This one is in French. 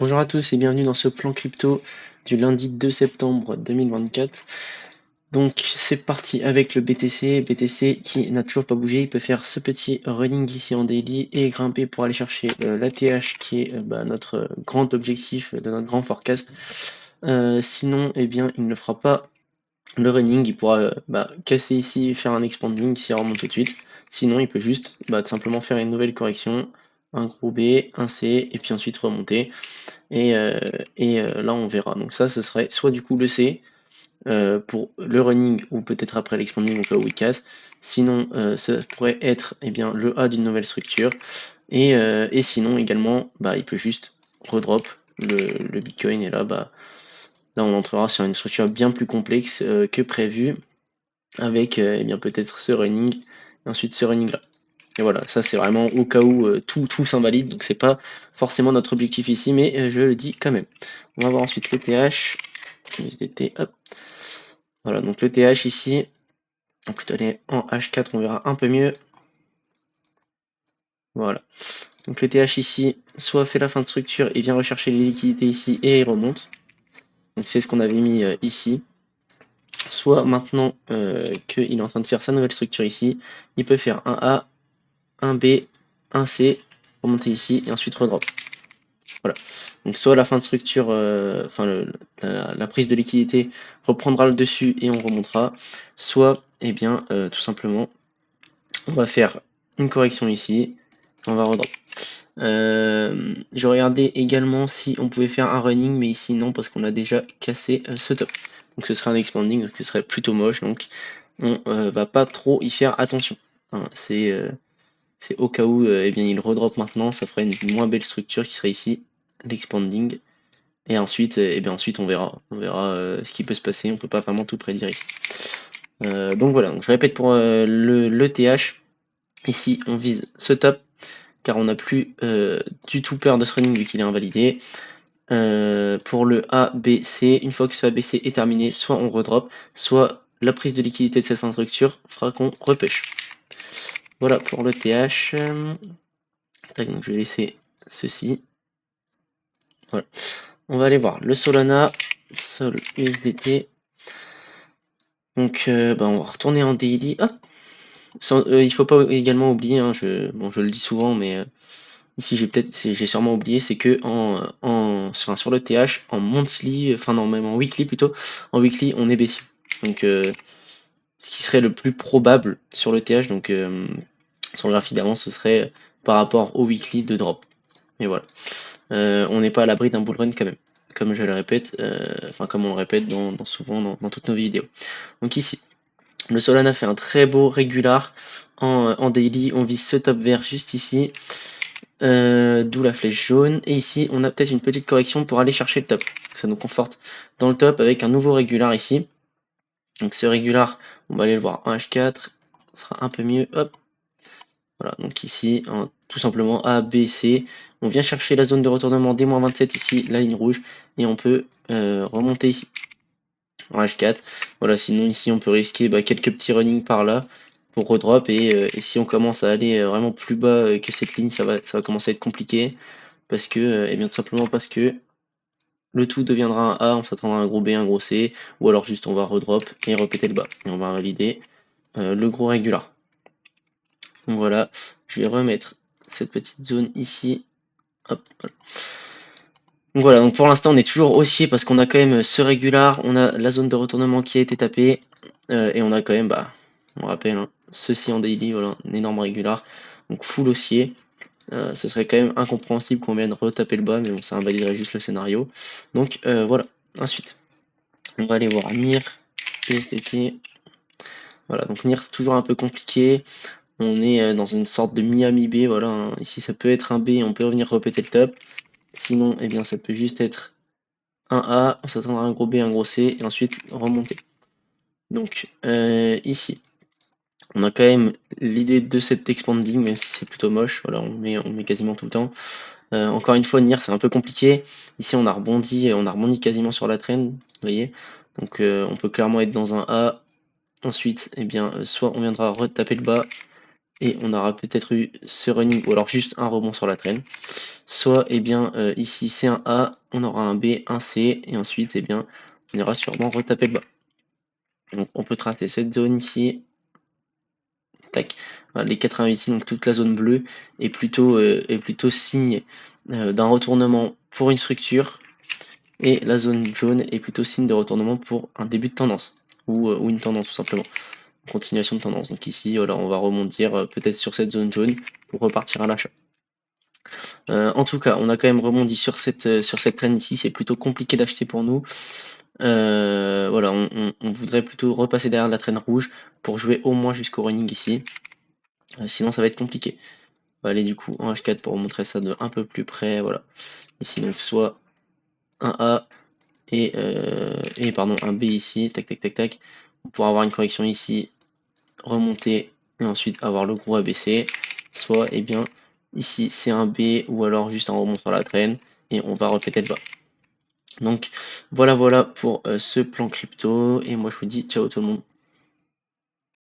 Bonjour à tous et bienvenue dans ce plan crypto du lundi 2 septembre 2024. Donc c'est parti avec le BTC. BTC qui n'a toujours pas bougé, il peut faire ce petit running ici en daily et grimper pour aller chercher l'ATH qui est notre grand objectif de notre grand forecast. Sinon, eh bien, il ne fera pas le running, il pourra casser ici, faire un expanding s'il remonte tout de suite. Sinon, il peut juste tout simplement faire une nouvelle correction, un gros B, un C, et puis ensuite remonter. Et, euh, là, on verra. Donc ça, ce serait soit du coup le C pour le running ou peut-être après l'expanding au cas où il casse. Sinon, ça pourrait être eh bien, le A d'une nouvelle structure. Et sinon également, il peut juste redrop le Bitcoin. Et là, là, on entrera sur une structure bien plus complexe que prévu avec eh bien, peut-être ce running et ensuite ce running là. Et voilà, ça c'est vraiment au cas où tout s'invalide, donc c'est pas forcément notre objectif ici, mais je le dis quand même. On va voir ensuite le TH, USDT, hop. Voilà, donc le TH ici, on va plutôt aller en H4, on verra un peu mieux. Voilà, donc le TH ici, soit fait la fin de structure et vient rechercher les liquidités ici et il remonte. Donc c'est ce qu'on avait mis ici. Soit maintenant qu'il est en train de faire sa nouvelle structure ici, il peut faire un A, un B, un C, remonter ici et ensuite redrop. Voilà. Donc soit la fin de structure, la prise de liquidité reprendra le dessus et on remontera, soit eh bien tout simplement on va faire une correction ici, on va redrop. Je regardais également si on pouvait faire un running, mais ici non parce qu'on a déjà cassé ce top. Donc ce serait un expanding, donc ce serait plutôt moche, donc on va pas trop y faire attention. Hein, c'est au cas où eh bien, il redrop maintenant, ça ferait une moins belle structure qui serait ici, l'expanding. Et ensuite, eh bien, ensuite on verra ce qui peut se passer, on peut pas vraiment tout prédire ici. Donc voilà, donc je répète pour le TH, ici on vise ce top, car on n'a plus du tout peur de ce running vu qu'il est invalidé. Pour le ABC, une fois que ce ABC est terminé, soit on redrop, soit la prise de liquidité de cette fin de structure fera qu'on repush. Voilà pour le TH. Tac, donc je vais laisser ceci. Voilà. On va aller voir le Solana, Sol USDT. Donc on va retourner en daily. Ah, il faut pas également oublier, hein, je le dis souvent, mais ici j'ai sûrement oublié, c'est que sur le TH, en monthly, enfin non même en weekly plutôt, en weekly on est baissier. Donc ce qui serait le plus probable sur le TH, donc sur le graphique d'avance, ce serait par rapport au weekly de drop. Et voilà. On n'est pas à l'abri d'un bull run quand même, comme je le répète, enfin comme on le répète souvent dans toutes nos vidéos. Donc ici, le Solana fait un très beau régular en daily, on vise ce top vert juste ici, d'où la flèche jaune, et ici on a peut-être une petite correction pour aller chercher le top, ça nous conforte dans le top avec un nouveau régular ici. Donc ce régular, on va aller le voir en H4, ça sera un peu mieux, hop, voilà, donc ici, tout simplement A, B, C. On vient chercher la zone de retournement des -27 ici, la ligne rouge, et on peut remonter ici en H4. Voilà, sinon ici on peut risquer quelques petits running par là pour redrop, et si on commence à aller vraiment plus bas que cette ligne, ça va commencer à être compliqué, parce que, et bien tout simplement parce que le tout deviendra un A, on s'attendra à un gros B, un gros C, ou alors juste on va redrop et répéter le bas, et on va valider le gros régular. Donc voilà, je vais remettre cette petite zone ici. Hop, voilà. Donc voilà, donc pour l'instant on est toujours haussier parce qu'on a quand même ce régular, on a la zone de retournement qui a été tapée, et on a quand même, on rappelle, hein, ceci en daily, voilà, un énorme régular, donc full haussier. Ce serait quand même incompréhensible qu'on vienne retaper le bas, mais bon, ça invaliderait juste le scénario. Donc voilà, ensuite, on va aller voir NIR, PSTT. Voilà, donc NIR c'est toujours un peu compliqué. On est dans une sorte de Miami B, voilà, hein. Ici ça peut être un B, on peut revenir repéter le top. Sinon, eh bien ça peut juste être un A, on s'attendra à un gros B, un gros C, et ensuite remonter. Donc ici, on a quand même l'idée de cet expanding, même si c'est plutôt moche, voilà, on met quasiment tout le temps. Encore une fois, NIR c'est un peu compliqué. Ici on a rebondi quasiment sur la trend, vous voyez. Donc on peut clairement être dans un A. Ensuite, eh bien, soit on viendra retaper le bas, et on aura peut-être eu ce running, ou alors juste un rebond sur la traîne. Soit, eh bien, ici c'est un A, on aura un B, un C, et ensuite, eh bien, on ira sûrement retaper le bas. Donc on peut tracer cette zone ici, tac, voilà, les 80 ici, donc toute la zone bleue est plutôt signe d'un retournement pour une structure, et la zone jaune est plutôt signe de retournement pour un début de tendance, ou une tendance tout simplement, continuation de tendance. Donc ici, voilà, on va rebondir peut-être sur cette zone jaune pour repartir à l'achat. En tout cas, on a quand même rebondi sur cette traîne ici, c'est plutôt compliqué d'acheter pour nous. Voilà, on voudrait plutôt repasser derrière la traîne rouge pour jouer au moins jusqu'au running ici. Sinon, ça va être compliqué. On va aller du coup en H4 pour vous montrer ça de un peu plus près. Voilà. Ici, donc soit un A et pardon, un B ici. Tac, tac, tac, tac. On pourra avoir une correction ici, remonter et ensuite avoir le gros ABC. Soit, eh bien, ici, c'est un B ou alors juste un rebond sur la traîne et on va répéter le bas. Donc voilà pour ce plan crypto et moi je vous dis ciao tout le monde.